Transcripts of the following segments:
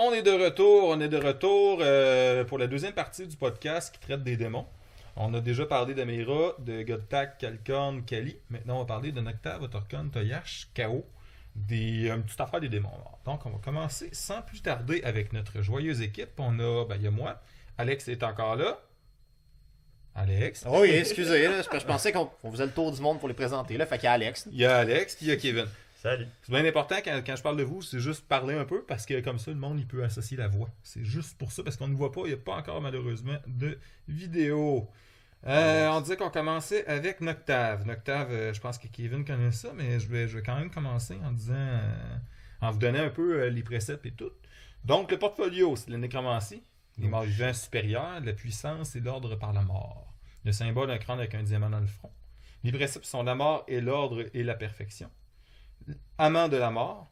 On est de retour pour la deuxième partie du podcast qui traite des démons. On a déjà parlé d'Amira, de Godtak, Kalkorn, Kali. Maintenant, on va parler de Noctave, Otorkon, Toyash, Kao, une petite affaire des démons. Donc, on va commencer sans plus tarder avec notre joyeuse équipe. Il y a moi, Alex est encore là. Alex. Oui, excusez, là, je pensais qu'on faisait le tour du monde pour les présenter. Là, fait qu'il y a Alex. Il y a Alex, puis il y a Kevin. Salut. C'est bien important quand je parle de vous, c'est juste parler un peu parce que comme ça, le monde il peut associer la voix. C'est juste pour ça, parce qu'on ne voit pas, il n'y a pas encore malheureusement de vidéo. On disait qu'on commençait avec Noctave. Noctave, je pense que Kevin connaît ça, mais je vais quand même commencer en disant, en vous donnant un peu les préceptes et tout. Donc, le portfolio, c'est la nécromancie, les morts vivants supérieurs, la puissance et l'ordre par la mort. Le symbole, un crâne avec un diamant dans le front. Les préceptes sont la mort et l'ordre et la perfection. Amant de la mort,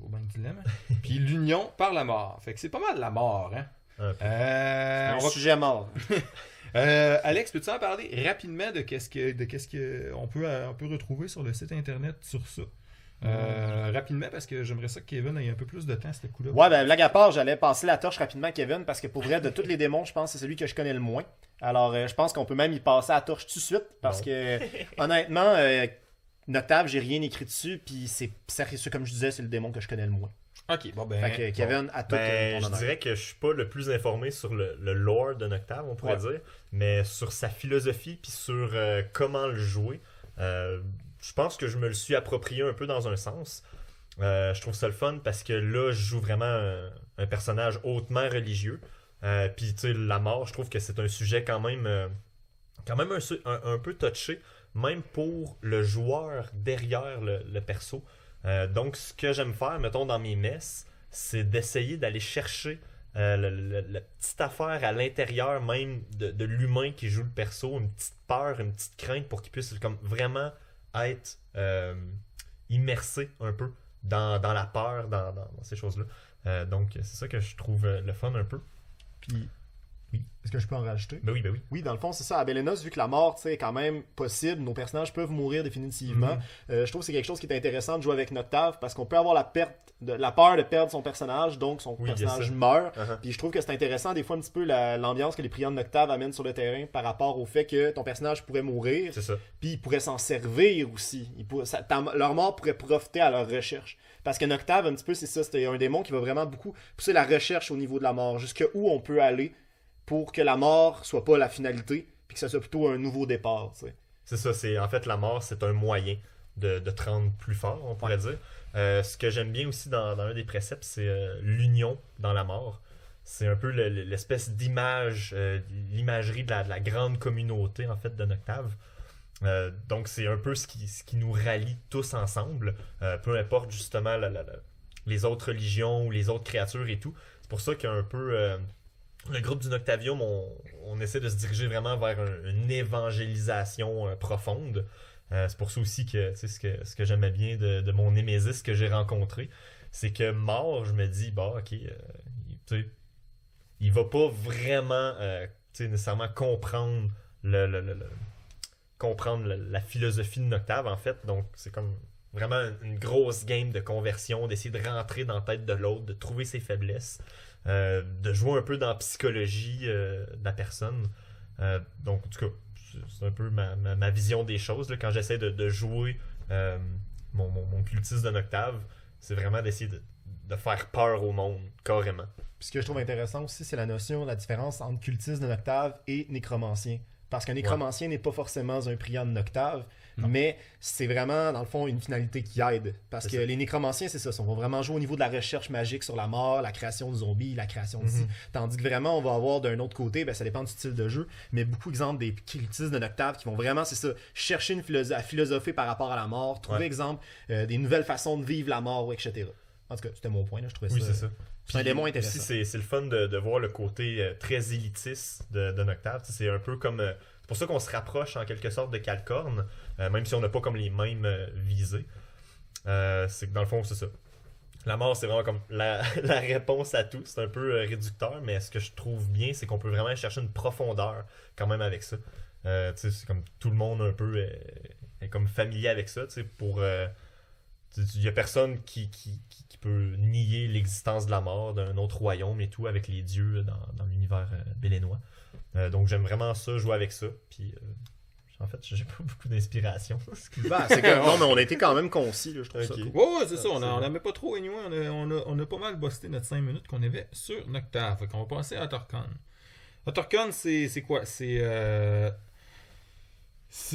au bon dilemme, puis l'union par la mort. Fait que c'est pas mal la mort, hein? Un sujet mort. Alex, peux-tu en parler rapidement de qu'est-ce que on peut retrouver sur le site internet sur ça? Rapidement, parce que j'aimerais ça que Kevin ait un peu plus de temps à ce coup-là. Ouais, blague à part, j'allais passer la torche rapidement à Kevin, parce que pour vrai, de tous les démons, je pense que c'est celui que je connais le moins. Alors, je pense qu'on peut même y passer la torche tout de suite, parce que, honnêtement, Noctave, j'ai rien écrit dessus, puis c'est comme je disais, c'est le démon que je connais le moins. Ok, bon ben. Fait que Kevin, à tout ton honneur. Je dirais que je suis pas le plus informé sur le lore de Noctave, on pourrait dire, mais sur sa philosophie puis sur comment le jouer, je pense que je me le suis approprié un peu dans un sens. Je trouve ça le fun parce que là, je joue vraiment un personnage hautement religieux. Puis tu sais, la mort, je trouve que c'est un sujet quand même un peu touché, même pour le joueur derrière le perso. Donc, ce que j'aime faire, mettons, dans mes messes, c'est d'essayer d'aller chercher la petite affaire à l'intérieur même de l'humain qui joue le perso, une petite peur, une petite crainte pour qu'il puisse comme vraiment être immersé un peu dans la peur, dans ces choses-là. Donc, c'est ça que je trouve le fun un peu. Puis, oui. Est-ce que je peux en rajouter? Ben oui. Oui, dans le fond, c'est ça. À Belenos, vu que la mort, est quand même possible, nos personnages peuvent mourir définitivement. Je trouve que c'est quelque chose qui est intéressant de jouer avec Noctave, parce qu'on peut avoir la peur de perdre son personnage, donc son personnage meurt. Puis je trouve que c'est intéressant, des fois, un petit peu l'ambiance que les priants de Noctave amènent sur le terrain par rapport au fait que ton personnage pourrait mourir. C'est ça. Puis ils pourraient s'en servir aussi. Leur mort pourrait profiter à leur recherche. Parce que Noctave, un petit peu, c'est ça. C'est un démon qui va vraiment beaucoup pousser la recherche au niveau de la mort. Jusqu'où on peut aller pour que la mort soit pas la finalité, puis que ça soit plutôt un nouveau départ, tu sais. C'est ça, en fait, la mort, c'est un moyen de te rendre plus fort, on pourrait dire. Ce que j'aime bien aussi dans un des préceptes, c'est l'union dans la mort. C'est un peu l'espèce d'image, l'imagerie de la grande communauté, en fait, de Noctave. Donc, c'est un peu ce qui nous rallie tous ensemble, peu importe, justement, les autres religions ou les autres créatures et tout. C'est pour ça qu'il y a un peu... le groupe du Noctavium, on essaie de se diriger vraiment vers une évangélisation profonde. C'est pour ça aussi que ce que j'aimais bien de mon Némésis que j'ai rencontré, c'est que mort, je me dis, ok, il va pas vraiment nécessairement comprendre la philosophie de Noctave, en fait. Donc, c'est comme vraiment une grosse game de conversion, d'essayer de rentrer dans la tête de l'autre, de trouver ses faiblesses. De jouer un peu dans la psychologie de la personne. Donc, en tout cas, c'est un peu ma vision des choses. Là, quand j'essaie de jouer mon cultiste de Noctave, c'est vraiment d'essayer de faire peur au monde, carrément. Puis ce que je trouve intéressant aussi, c'est la différence entre cultiste de Noctave et nécromancien. Parce qu'un nécromancien n'est pas forcément un priant de Noctave, mais c'est vraiment, dans le fond, une finalité qui aide. Parce que les nécromanciens, c'est ça, on va vraiment jouer au niveau de la recherche magique sur la mort, la création de zombies, la création de... Tandis que vraiment, on va avoir d'un autre côté, ça dépend du style de jeu, mais beaucoup d'exemples des cultistes de Noctave qui vont vraiment, c'est ça, chercher à philosopher par rapport à la mort, trouver, exemple, des nouvelles façons de vivre la mort, etc. En tout cas, c'était mon point, là, je trouvais ça... c'est ça. C'est un démon intéressant. Aussi, c'est le fun de voir le côté très élitiste de Noctave. C'est un peu comme... c'est pour ça qu'on se rapproche en quelque sorte de Kalkorn, même si on n'a pas comme les mêmes visées. C'est que dans le fond, c'est ça. La mort, c'est vraiment comme la réponse à tout. C'est un peu réducteur, mais ce que je trouve bien, c'est qu'on peut vraiment chercher une profondeur quand même avec ça. C'est comme tout le monde un peu est comme familier avec ça, pour Il y a personne qui peut nier l'existence de la mort d'un autre royaume et tout avec les dieux dans l'univers bélénois. Donc j'aime vraiment ça, jouer avec ça. Puis en fait, j'ai pas beaucoup d'inspiration. Ben, c'est que, non, mais on a été quand même concis, là, je trouve ça Ok. cool. Ouais, c'est ça. On n'avait pas trop anyway. On a pas mal bossé notre 5 minutes qu'on avait sur Noctave. Fait qu'on va passer à Ottercon. Ottercon, c'est quoi? C'est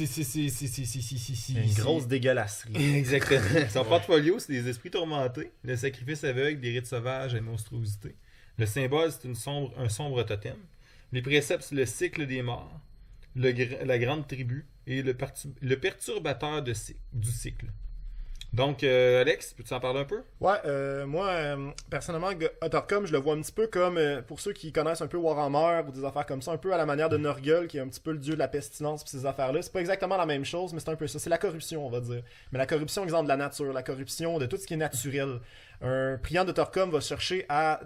Une grosse dégueulasserie. Exactement. Son portfolio, c'est des esprits tourmentés, le sacrifice aveugle, des rites sauvages et une monstruosité. Le symbole, c'est un sombre totem. Les préceptes, c'est le cycle des morts, la grande tribu et le perturbateur du cycle. Donc, Alex, peux-tu en parler un peu? Ouais, moi, personnellement, Ottercom, je le vois un petit peu comme, pour ceux qui connaissent un peu Warhammer ou des affaires comme ça, un peu à la manière de Norgul, qui est un petit peu le dieu de la pestilence pis ces affaires-là. C'est pas exactement la même chose, mais c'est un peu ça. C'est la corruption, on va dire. Mais la corruption, exemple de la nature, la corruption de tout ce qui est naturel. Un priant d'Ottercom va chercher à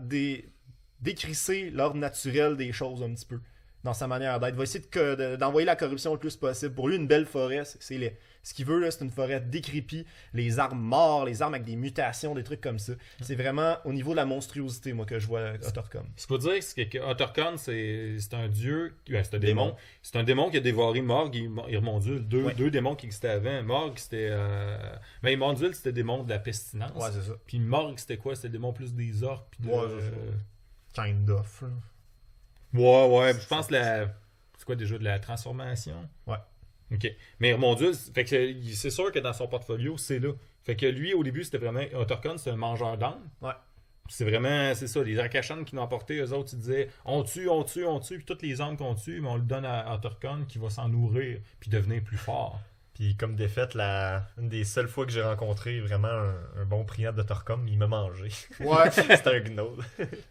décrisser l'ordre naturel des choses un petit peu. Dans sa manière d'être. Il va essayer d'envoyer la corruption le plus possible. Pour lui, une belle forêt, c'est laid. Ce qu'il veut, là, c'est une forêt décrépie, les arbres morts, les arbres avec des mutations, des trucs comme ça. C'est vraiment au niveau de la monstruosité, moi, que je vois Ottercom. Ce qu'il faut dire, c'est que Ottercon, c'est un dieu, c'est un démon. C'est un démon qui a dévoré Morg et Irmondul, deux démons qui existaient avant. Morg, c'était... Mais Irmondul, c'était des démons de la pestilence. Ouais, c'est ça. Puis Morg, c'était quoi? C'était des démons plus des orques. Puis Ouais, c'est ça. Kind of. Là. Ouais, je pense c'est quoi déjà, de la transformation? Ouais. Ok. Mais Irmondul, fait que c'est sûr que dans son portfolio, c'est là. Fait que lui, au début, c'était vraiment... Ottercon, c'est un mangeur d'âmes. Ouais. C'est vraiment, c'est ça, les Arkashan qui l'ont emporté, eux autres, ils disaient on tue, puis toutes les âmes qu'on tue, mais on le donne à Ottercon qui va s'en nourrir, puis devenir plus fort. Puis comme défaite, une des seules fois que j'ai rencontré vraiment un bon priant de Torcom, il m'a mangé. Ouais. C'était un gnome.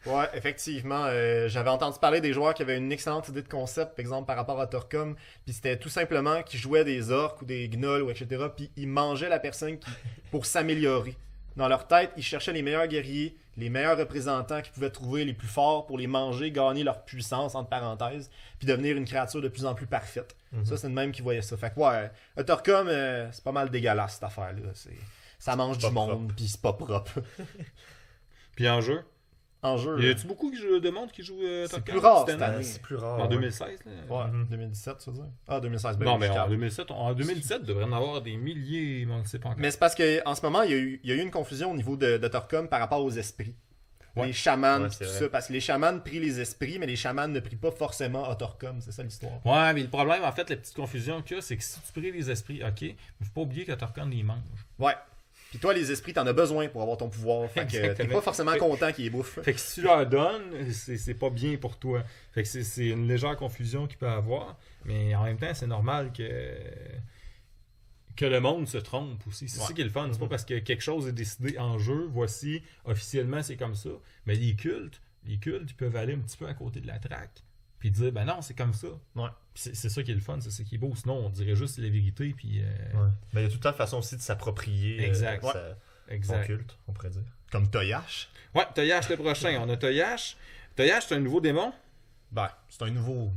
Ouais, effectivement. J'avais entendu parler des joueurs qui avaient une excellente idée de concept, par exemple, par rapport à Torcom. Puis c'était tout simplement qu'ils jouaient des orques ou des gnolls, ou etc. Puis ils mangeaient la personne pour s'améliorer. Dans leur tête, ils cherchaient les meilleurs guerriers, les meilleurs représentants qu'ils pouvaient trouver, les plus forts, pour les manger, gagner leur puissance, entre parenthèses, puis devenir une créature de plus en plus parfaite. Ça, c'est le même qui voyait ça. Fait que ouais, Ottercom, c'est pas mal dégueulasse, cette affaire-là. Ça mange du monde, puis c'est pas propre. Puis en jeu? En jeu. Y a-tu beaucoup de monde qui joue c'est Ottercon plus rare cette cette année? année. C'est plus rare. En 2016, là? Ouais, 2017, tu veux dire? Ah, 2016, ben Non, oui, mais je en calme. 2017, devrait en avoir des milliers, mais on ne sait pas encore. Mais c'est parce qu'en ce moment, il y a eu une confusion au niveau de Torcom par rapport aux esprits. Ouais. Les chamans, Ouais, tout c'est vrai. ça. Parce que les chamans prient les esprits, mais les chamans ne prient pas forcément Ottercom. C'est ça l'histoire. Ouais, mais le problème, en fait, la petite confusion qu'il y a, c'est que si tu pries les esprits, ok, mais faut pas oublier qu'Ottercon les mange. Ouais. Puis toi, les esprits, t'en as besoin pour avoir ton pouvoir. Fait que t'es Exactement. pas forcément content qu'ils les bouffent. Fait que si tu leur donnes, c'est pas bien pour toi. Fait que c'est une légère confusion qu'il peut avoir, mais en même temps, c'est normal que le monde se trompe aussi. C'est ça qui est le fun. C'est pas parce que quelque chose est décidé en jeu, voici, officiellement, c'est comme ça. Mais les cultes, ils peuvent aller un petit peu à côté de la traque, puis dire, ben non, c'est comme ça. Ouais. Puis c'est ça qui est le fun, c'est ça qui est beau. Sinon, on dirait juste la vérité, puis... Ouais. Mais il y a tout le temps façon aussi de s'approprier Exact. son Exact. culte, on pourrait dire. Comme Toyash. Ouais, Toyash le prochain. On a Toyash. Toyash, c'est un nouveau démon. Ben, c'est un nouveau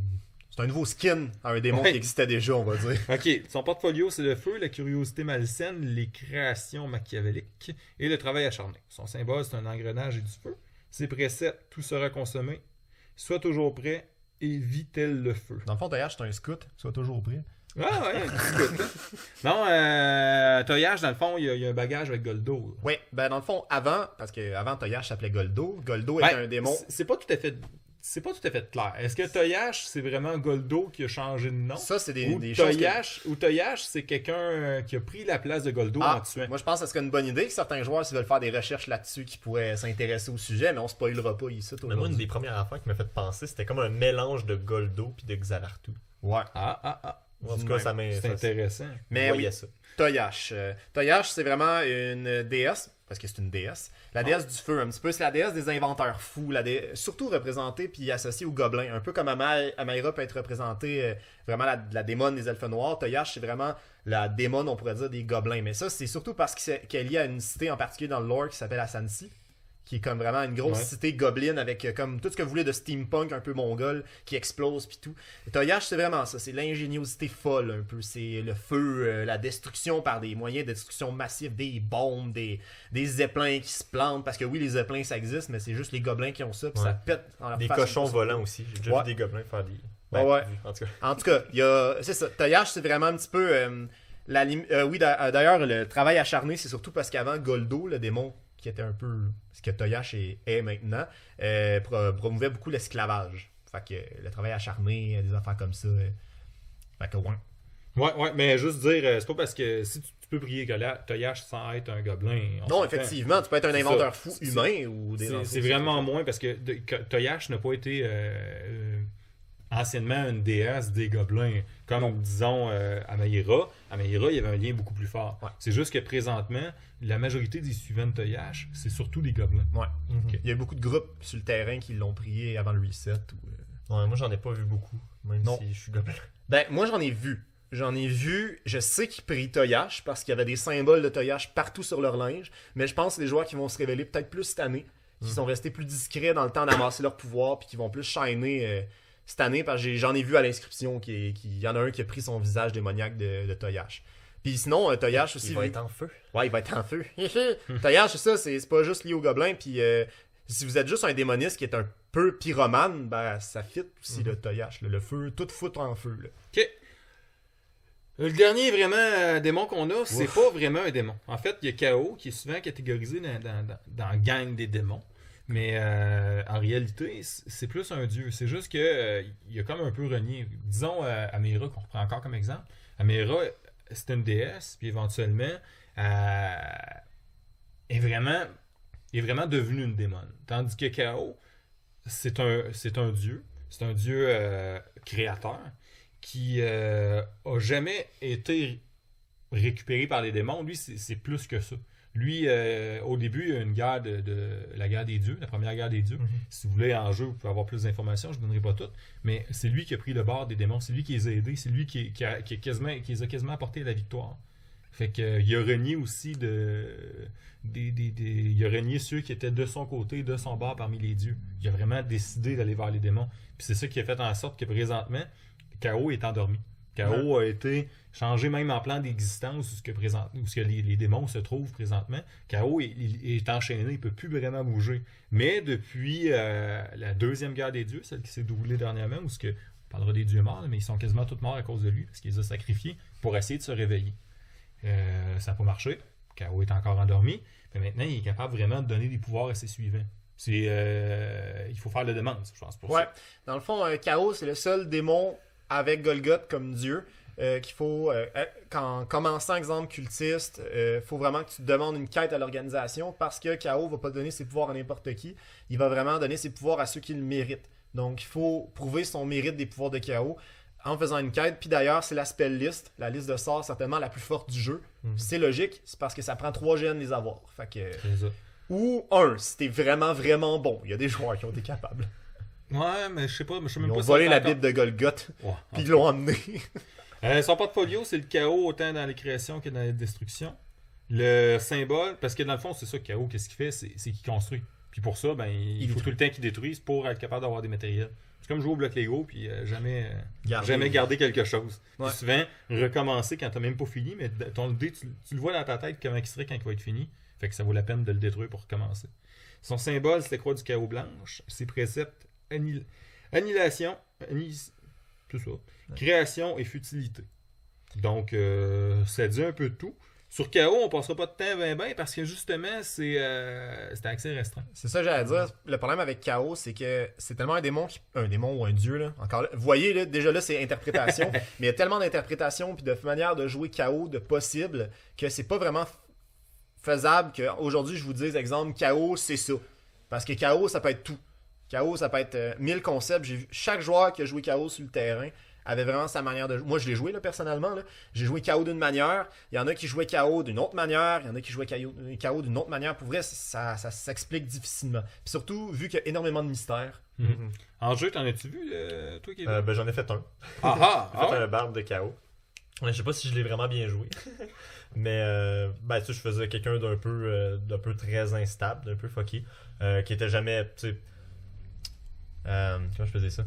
skin à un démon Ouais. qui existait déjà, on va dire. Ok, son portfolio, c'est le feu, la curiosité malsaine, les créations machiavéliques et le travail acharné. Son symbole, c'est un engrenage et du feu. Ses préceptes, tout sera consommé. Sois toujours prêt et vis tel le feu. Dans le fond, Toyash, c'est un scout. Sois toujours prêt. Ah ouais, un petit coup, là. Non, Toyash, dans le fond, il y a un bagage avec Goldo. Oui, ben dans le fond, parce qu'avant Toyash s'appelait Goldo. Goldo Ben, était un démon. C'est pas tout à fait clair. Est-ce que Toyash, c'est vraiment Goldo qui a changé de nom? Ça, c'est des Ou choses. Toyash, c'est quelqu'un qui a pris la place de Goldo en Ah, tuant. moi je pense que ce serait une bonne idée que certains joueurs, s'ils veulent faire des recherches là-dessus, qui pourraient s'intéresser au sujet, mais on spoilera pas ici. Mais moi, une des premières affaires qui m'a fait penser, c'était comme un mélange de Goldo puis de Xalartu. Ouais. Ah. En tout cas, ça m'a... C'est intéressant. Mais oui, voyais ça. Toyash. Toyash, c'est vraiment une déesse, parce que c'est une déesse. La déesse du feu, un petit peu. C'est la déesse des inventeurs fous, surtout représentée puis associée aux gobelins. Un peu comme Amaira peut être représentée vraiment la démone des elfes noirs. Toyash, c'est vraiment la démone, on pourrait dire, des gobelins. Mais ça, c'est surtout parce qu'elle est liée à une cité en particulier dans le lore qui s'appelle Asansi, qui est comme vraiment une grosse Ouais. cité goblin avec comme tout ce que vous voulez de steampunk un peu mongol qui explose puis tout. Et Toyash, c'est vraiment ça, c'est l'ingéniosité folle un peu, c'est le feu, la destruction par des moyens de destruction massifs, des bombes, des zeppelins qui se plantent, parce que oui, les zeppelins ça existe, mais c'est juste les gobelins qui ont ça, puis Ouais. ça pète dans leur Des face. cochons volants aussi. J'ai déjà Ouais. vu des gobelins faire des. Ouais. vu, en tout cas. En tout cas, c'est ça. Toyash, c'est vraiment un petit peu. Oui, d'ailleurs, le travail acharné, c'est surtout parce qu'avant, Goldo, le démon, qui était un peu ce que Toyash est maintenant, promouvait beaucoup l'esclavage. Fait que le travail acharné, des affaires comme ça. Fait que, ouais. Ouais, mais juste dire, c'est pas parce que si tu peux prier Toyash sans être un gobelin. Non, s'entend. effectivement, tu peux être un C'est inventeur ça. fou humain ou des C'est vraiment moins parce que Toyash n'a pas été anciennement une déesse des gobelins, comme disons Amaïra. Amaïra, il y avait un lien beaucoup plus fort. Ouais. C'est juste que présentement, la majorité des suivants de Toyash, c'est surtout des gobelins. Ouais. Mhm. Il y a beaucoup de groupes sur le terrain qui l'ont prié avant le reset. Ouais, moi, j'en ai pas vu beaucoup, même Non. si je suis gobelin. Ben, moi, j'en ai vu. Je sais qu'ils prient Toyash parce qu'il y avait des symboles de Toyash partout sur leur linge, mais je pense que c'est des joueurs qui vont se révéler peut-être plus cette année, qui sont restés plus discrets dans le temps d'amasser leur pouvoir, puis qui vont plus shiner cette année, parce que j'en ai vu à l'inscription qu'il y en a un qui a pris son visage démoniaque de Toyash. Puis sinon, Toyash aussi... Il va être en feu. Ouais, il va être en feu. Toyash, c'est ça, c'est pas juste lié au gobelin, puis si vous êtes juste un démoniste qui est un peu pyromane, ben ça fit aussi le Toyash, là, le feu, tout foutre en feu, là. Ok. Le dernier vraiment démon qu'on a, c'est pas vraiment un démon. En fait, il y a KO qui est souvent catégorisé dans le gang des démons. Mais en réalité, c'est plus un dieu. C'est juste que il a comme un peu renié. Disons Améra, qu'on reprend encore comme exemple. Améra, c'est une déesse, puis éventuellement, est vraiment devenue une démone. Tandis que KO, c'est un dieu. C'est un dieu créateur qui a jamais été récupéré par les démons. Lui, c'est plus que ça. Lui, au début, il y a une guerre la guerre des dieux, la première guerre des dieux. Si vous voulez en jeu, vous pouvez avoir plus d'informations, je ne donnerai pas toutes. Mais c'est lui qui a pris le bord des démons, c'est lui qui les a aidés, c'est lui qui les a quasiment apporté à la victoire. Fait qu'il a renié aussi il a renié ceux qui étaient de son côté, de son bord parmi les dieux. Il a vraiment décidé d'aller vers les démons. Puis c'est ça qui a fait en sorte que présentement, K.O. est endormi. K.O. a été changé même en plan d'existence où ce que les démons se trouvent présentement. K.O. est enchaîné, il ne peut plus vraiment bouger. Mais depuis la deuxième guerre des dieux, celle qui s'est déroulée dernièrement, où on parlera des dieux morts, mais ils sont quasiment tous morts à cause de lui, parce qu'il les a sacrifiés pour essayer de se réveiller. Ça n'a pas marché. K.O. est encore endormi. Mais maintenant, il est capable vraiment de donner des pouvoirs à ses suivants. Il faut faire la demande, je pense, pour ça. Dans le fond, Chaos, c'est le seul démon avec Golgoth comme dieu qu'il faut, quand commençant exemple cultiste, faut vraiment que tu demandes une quête à l'organisation parce que Chaos va pas donner ses pouvoirs à n'importe qui. Il va vraiment donner ses pouvoirs à ceux qui le méritent. Donc, il faut prouver son mérite des pouvoirs de Chaos en faisant une quête. Puis d'ailleurs, c'est la spell list, la liste de sorts certainement la plus forte du jeu. C'est logique, c'est parce que ça prend 3 GN de les avoir. Fait que... C'est ça. Ou 1, si t'es vraiment, vraiment bon. Il y a des joueurs qui ont été capables. Ouais, mais je sais pas. Je sais même Ils pas ont si volé ça la fait Bible de Golgoth, encore. Ouais, puis ils l'ont emmené. son portfolio, c'est le chaos autant dans les créations que dans les destructions. Le symbole, parce que dans le fond, c'est ça, le chaos, qu'est-ce qu'il fait? C'est qu'il construit. Puis pour ça, il faut tout le temps qu'il détruise pour être capable d'avoir des matériels. C'est comme jouer au bloc Lego, puis jamais garder quelque chose. Ouais. Puis souvent, recommencer quand t'as même pas fini, mais ton dé, tu le vois dans ta tête comment il serait quand il va être fini. Fait que ça vaut la peine de le détruire pour recommencer. Son symbole, c'est la croix du chaos blanche. Ses préceptes, annihilation, tout ça. Création et futilité. Donc, ça dit un peu de tout. Sur KO, on passera pas de temps ben parce que justement, c'est accès restreint. C'est ça que j'allais dire. Le problème avec Chaos, c'est que c'est tellement un démon ou un dieu, là. Encore là. Vous voyez, là, déjà là, c'est interprétation. Mais il y a tellement d'interprétations puis de manières de jouer Chaos de possible que c'est pas vraiment faisable qu'aujourd'hui, je vous dise, exemple, Chaos, c'est ça. Parce que Chaos, ça peut être tout. Chaos, ça peut être 1000 concepts. J'ai vu chaque joueur qui a joué Chaos sur le terrain avait vraiment sa manière de jouer. Moi, je l'ai joué là, personnellement. Là. J'ai joué KO d'une manière. Il y en a qui jouaient KO d'une autre manière. Il y en a qui jouaient KO d'une autre manière. Pour vrai, ça s'explique difficilement. Puis surtout, vu qu'il y a énormément de mystères. En jeu, t'en as-tu vu, toi qui J'en ai fait un. Ah J'ai fait un barbe de chaos. Je sais pas si je l'ai vraiment bien joué. Mais ben, tu sais, je faisais quelqu'un d'un peu très instable, d'un peu fucky, qui était jamais, tu sais, comment je faisais ça?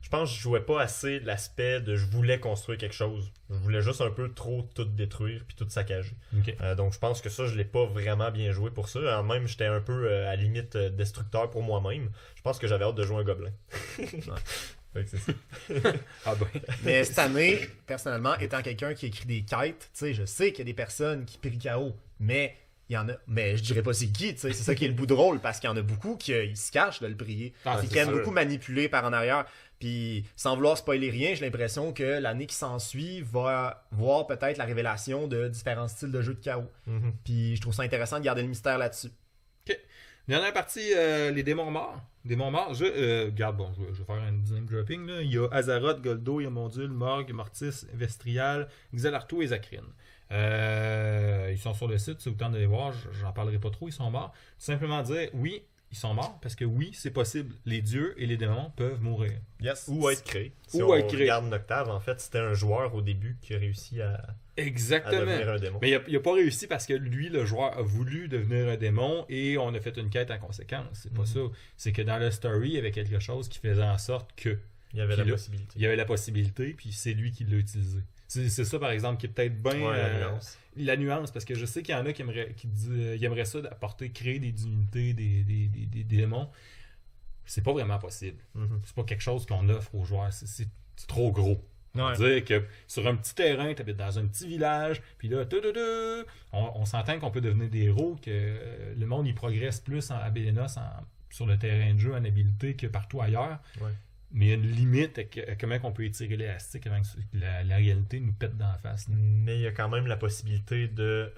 Je pense que je jouais pas assez l'aspect de je voulais construire quelque chose. Je voulais juste un peu trop tout détruire puis tout saccager. Ok. Donc je pense que ça, je l'ai pas vraiment bien joué pour ça. Alors, même, j'étais un peu à la limite destructeur pour moi-même. Je pense que j'avais hâte de jouer un gobelin. Fait que c'est ça. Ah ben. Mais cette année, personnellement, étant quelqu'un qui écrit des quêtes, tu sais, je sais qu'il y a des personnes qui prient KO, mais il y en a. Mais je dirais pas c'est qui, tu sais, c'est ça qui est le bout drôle, parce qu'il y en a beaucoup qui ils se cachent de le prier. Ah, Ils c'est aiment sûr. beaucoup manipuler par en arrière. Puis, sans vouloir spoiler rien, j'ai l'impression que l'année qui s'ensuit va voir peut-être la révélation de différents styles de jeux de KO. Mhm. Puis, je trouve ça intéressant de garder le mystère là-dessus. Dernière partie, les démons morts. Démons morts, regarde, bon, je vais faire un name dropping. Là. Il y a Azaroth, Goldo, Yamondul, Morgue, Mortis, Vestrial, Xalarto et Zakrine. Ils sont sur le site, c'est autant de les voir, j'en parlerai pas trop, ils sont morts. Tout simplement dire, oui, ils sont morts, parce que oui, c'est possible. Les dieux et les démons peuvent mourir. Yes. Ou être créé. Si Ou on être créé. regarde Noctave, en fait, c'était un joueur au début qui a réussi à Exactement. devenir un démon. Mais il n'a pas réussi parce que lui, le joueur, a voulu devenir un démon et on a fait une quête en conséquence. C'est pas ça. C'est que dans la story, il y avait quelque chose qui faisait en sorte que Il y avait Puis la là, possibilité. il y avait la possibilité, puis c'est lui qui l'a utilisé. C'est ça, par exemple, qui est peut-être bien Ouais, la nuance. la nuance, parce que je sais qu'il y en a qui aimeraient ça d'apporter, créer des divinités, des démons. C'est pas vraiment possible. Mhm. C'est pas quelque chose qu'on offre aux joueurs. C'est trop gros. Ouais. C'est-à-dire que sur un petit terrain, tu habites dans un petit village, puis là, on s'entend qu'on peut devenir des héros, que le monde il progresse plus à Bélénos sur le terrain de jeu en habileté que partout ailleurs. Ouais. Mais il y a une limite à comment on peut étirer l'élastique avant que la réalité nous pète dans la face. là. Mais il y a quand même la possibilité de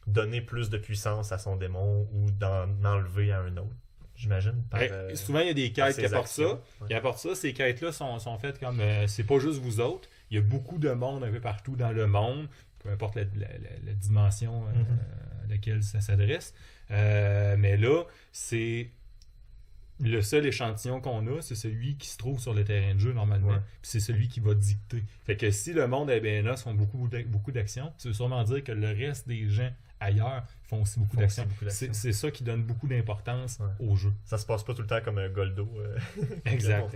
donner plus de puissance à son démon ou d'en enlever à un autre, j'imagine. par, Souvent, il y a des par quêtes qui ses apportent ça. actions. Ouais. Qui apportent ça. Ces quêtes-là sont faites comme c'est pas juste vous autres. Il y a beaucoup de monde un peu partout dans le monde, peu importe la dimension à laquelle ça s'adresse. Mais là, c'est le seul échantillon qu'on a, c'est celui qui se trouve sur le terrain de jeu normalement. Ouais. Puis c'est celui qui va dicter. Fait que si le monde à BNA font beaucoup d'actions, ça veut sûrement dire que le reste des gens ailleurs font aussi beaucoup Font aussi d'actions. beaucoup d'actions. C'est ça qui donne beaucoup d'importance Ouais. au jeu. Ça se passe pas tout le temps comme un Goldo. Exact.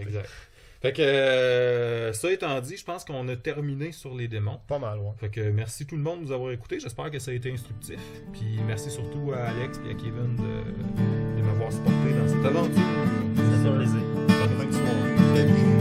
Fait que ça étant dit, je pense qu'on a terminé sur les démons. Pas mal, ouais. Fait que merci tout le monde de nous avoir écoutés. J'espère que ça a été instructif. Puis merci surtout à Alex et à Kevin de m'avoir supporté dans cette aventure. Ça fait plaisir. Bonne fin de soirée.